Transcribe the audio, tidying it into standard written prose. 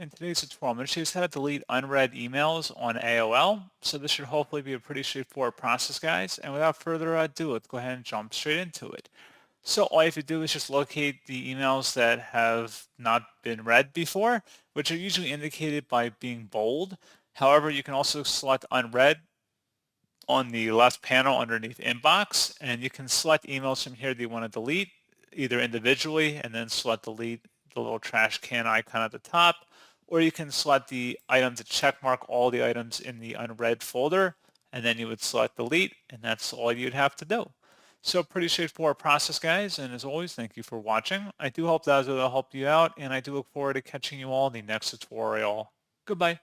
In today's tutorial, I'm going to show you how to delete unread emails on AOL. So this should hopefully be a pretty straightforward process, guys. And without further ado, let's go ahead and jump straight into it. So all you have to do is just locate the emails that have not been read before, which are usually indicated by being bold. However, you can also select unread on the left panel underneath inbox, and you can select emails from here that you want to delete, either individually and then select delete the little trash can icon at the top, or you can select the item to check mark all the items in the unread folder, and then you would select delete, and that's all you'd have to do. So pretty straightforward process, guys, and as always, thank you for watching. I do hope that was able to help you out, and I do look forward to catching you all in the next tutorial. Goodbye.